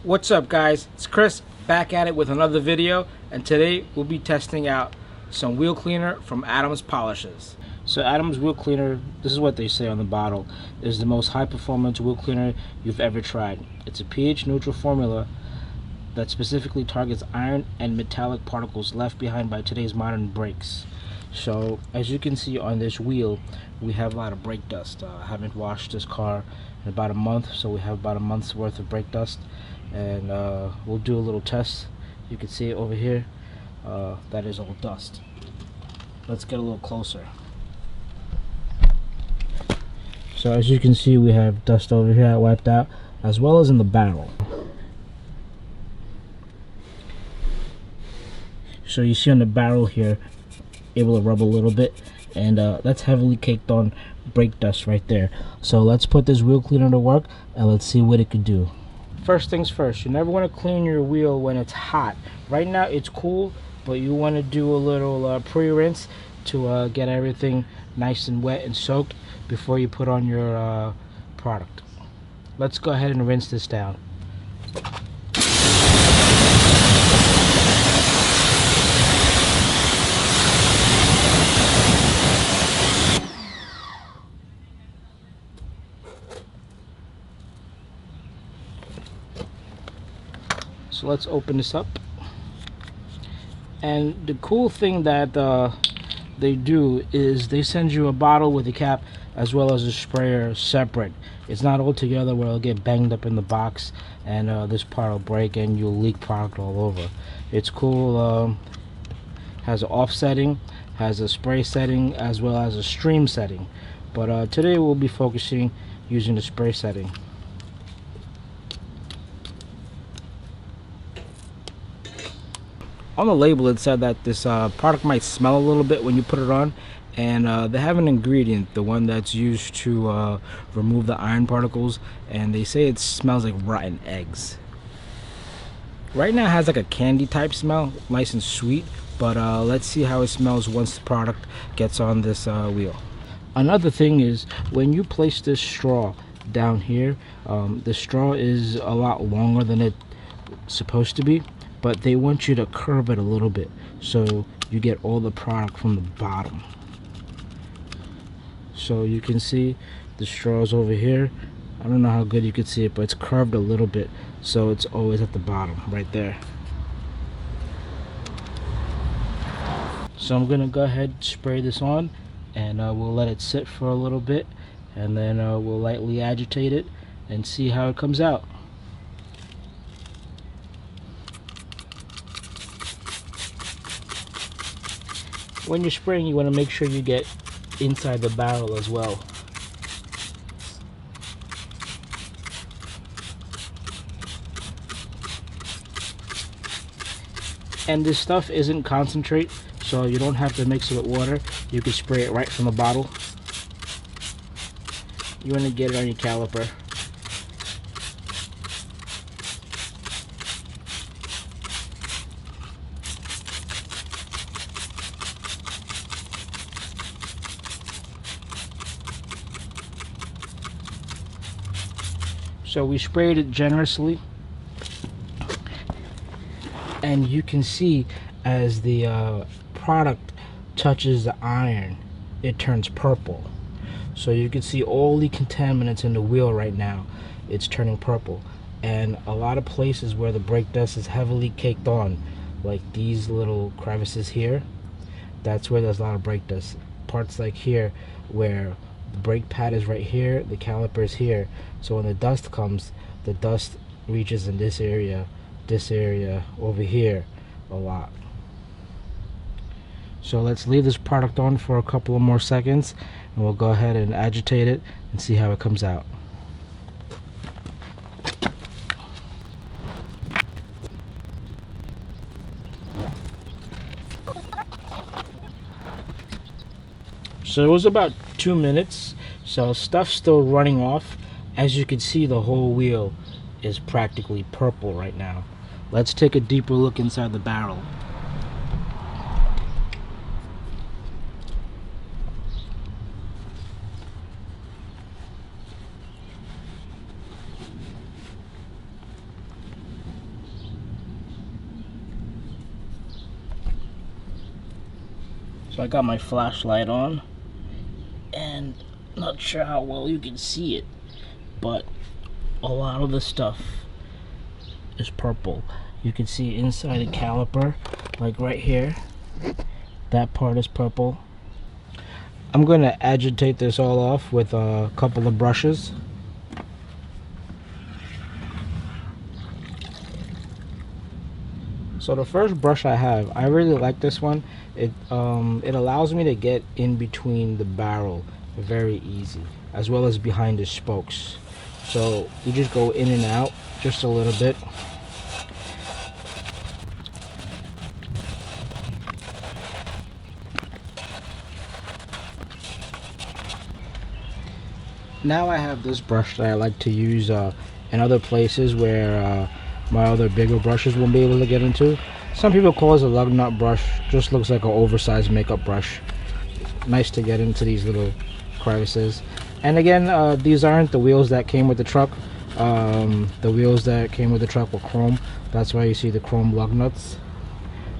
What's up, guys? It's Chris back at it with another video, and today we'll be testing out some wheel cleaner from Adams Polishes. So Adams wheel cleaner, this is what they say on the bottle, is the most high performance wheel cleaner you've ever tried. It's a pH neutral formula that specifically targets iron and metallic particles left behind by today's modern brakes. So as you can see on this wheel, we have a lot of brake dust. I haven't washed this car in about a month, so we have about a month's worth of brake dust, and we'll do a little test. You can see it over here. That is all dust. Let's get a little closer. So as you can see, we have dust over here I wiped out, as well as in the barrel. So you see on the barrel here, able to rub a little bit, and that's heavily caked on brake dust right there. So let's put this wheel cleaner to work and let's see what it could do. First things first, you never want to clean your wheel when it's hot. Right now it's cool, but you want to do a little pre-rinse to get everything nice and wet and soaked before you put on your product. Let's go ahead and rinse this down. So let's open this up. And the cool thing that they do is they send you a bottle with a cap as well as a sprayer separate. It's not all together where it'll get banged up in the box and this part will break and you'll leak product all over. It's cool. Has an off setting, has a spray setting, as well as a stream setting. But today we'll be focusing using the spray setting. On the label it said that this product might smell a little bit when you put it on, and they have an ingredient, the one that's used to remove the iron particles, and they say it smells like rotten eggs. Right now it has like a candy type smell, nice and sweet, but let's see how it smells once the product gets on this wheel. Another thing is, when you place this straw down here, the straw is a lot longer than it's supposed to be, but they want you to curve it a little bit so you get all the product from the bottom. So you can see the straws over here. I don't know how good you can see it, but it's curved a little bit, so it's always at the bottom right there. So I'm gonna go ahead and spray this on, and we'll let it sit for a little bit, and then we'll lightly agitate it and see how it comes out. When you're spraying, you want to make sure you get inside the barrel as well. And this stuff isn't concentrate, so you don't have to mix it with water. You can spray it right from the bottle. You want to get it on your caliper. So we sprayed it generously, and you can see as the product touches the iron, it turns purple. So you can see all the contaminants in the wheel right now. It's turning purple, and a lot of places where the brake dust is heavily caked on, like these little crevices here, that's where there's a lot of brake dust. Parts like here where the brake pad is right here, the caliper is here, so when the dust comes, the dust reaches in this area over here a lot. So let's leave this product on for a couple of more seconds, and we'll go ahead and agitate it and see how it comes out. So it was about 2 minutes, so stuff's still running off. As you can see, the whole wheel is practically purple right now. Let's take a deeper look inside the barrel. So I got my flashlight on, and not sure how well you can see it, but a lot of the stuff is purple. You can see inside the caliper, like right here, that part is purple. I'm going to agitate this all off with a couple of brushes. So the first brush I have, I really like this one. It allows me to get in between the barrel very easy, as well as behind the spokes. So you just go in and out just a little bit. Now I have this brush that I like to use in other places where my other bigger brushes won't be able to get into. Some people call it a lug nut brush. Just looks like an oversized makeup brush. Nice to get into these little crevices. And again, these aren't the wheels that came with the truck. The wheels that came with the truck were chrome. That's why you see the chrome lug nuts.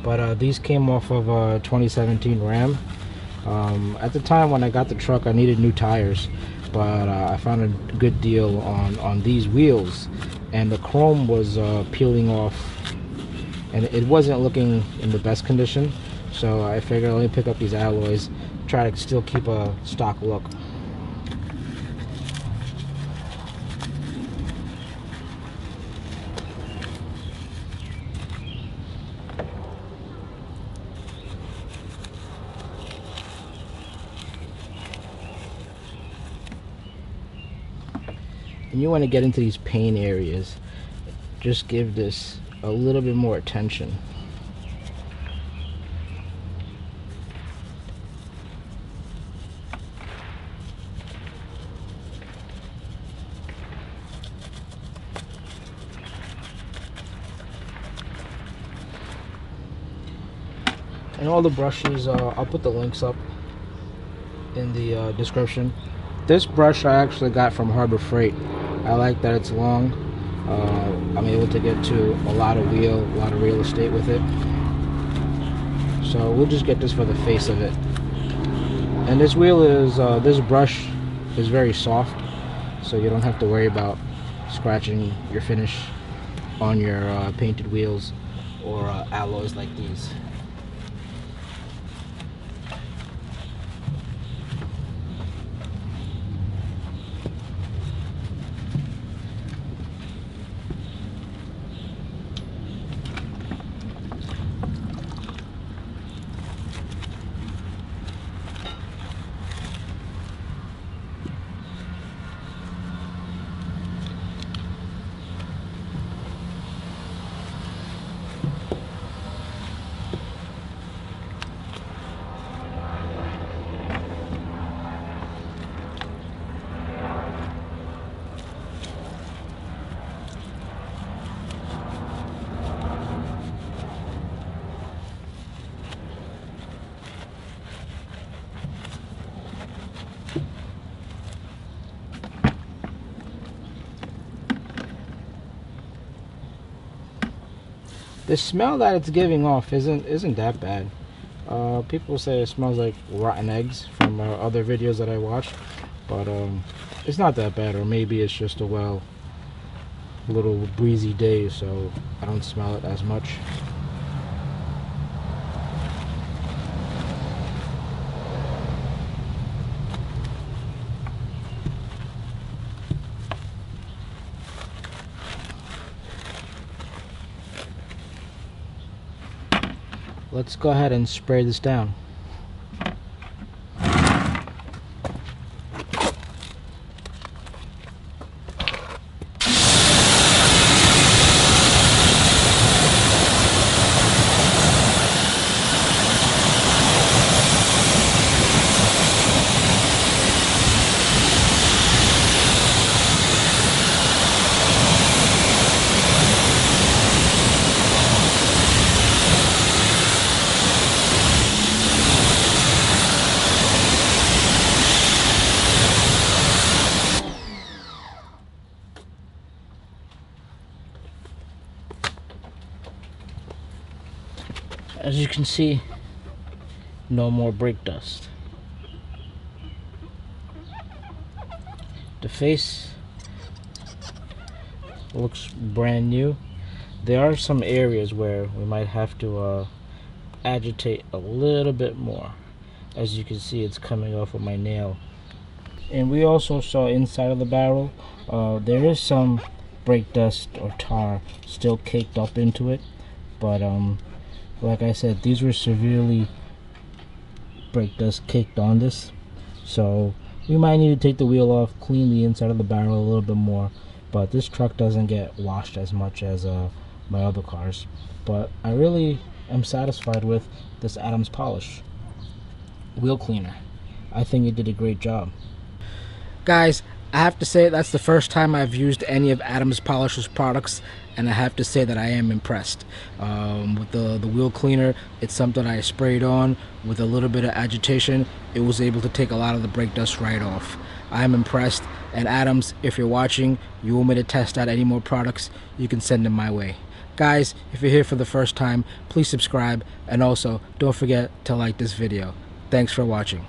But these came off of a 2017 Ram. At the time when I got the truck, I needed new tires, but I found a good deal on these wheels, and the chrome was peeling off, and it wasn't looking in the best condition. So I figured let me pick up these alloys, try to still keep a stock look. And you want to get into these paint areas, just give this a little bit more attention. And all the brushes, I'll put the links up in the description. This brush I actually got from Harbor Freight. I like that it's long. I'm able to get to a lot of real estate with it. So we'll just get this for the face of it. And this wheel is, this brush is very soft, so you don't have to worry about scratching your finish on your painted wheels or alloys like these. The smell that it's giving off isn't that bad. People say it smells like rotten eggs from other videos that I watched, but it's not that bad. Or maybe it's just a little breezy day, so I don't smell it as much. Let's go ahead and spray this down. As you can see, no more brake dust. The face looks brand new. There are some areas where we might have to agitate a little bit more. As you can see, it's coming off of my nail. And we also saw inside of the barrel, there is some brake dust or tar still caked up into it, but like I said, these were severely brake dust caked on this, so we might need to take the wheel off, clean the inside of the barrel a little bit more. But this truck doesn't get washed as much as my other cars. But I really am satisfied with this Adams Polish wheel cleaner. I think it did a great job. Guys, I have to say that's the first time I've used any of Adams Polish's products, and I have to say that I am impressed. With the wheel cleaner, it's something I sprayed on. With a little bit of agitation, it was able to take a lot of the brake dust right off. I am impressed, and Adams, if you're watching, you want me to test out any more products, you can send them my way. Guys, if you're here for the first time, please subscribe, and also don't forget to like this video. Thanks for watching.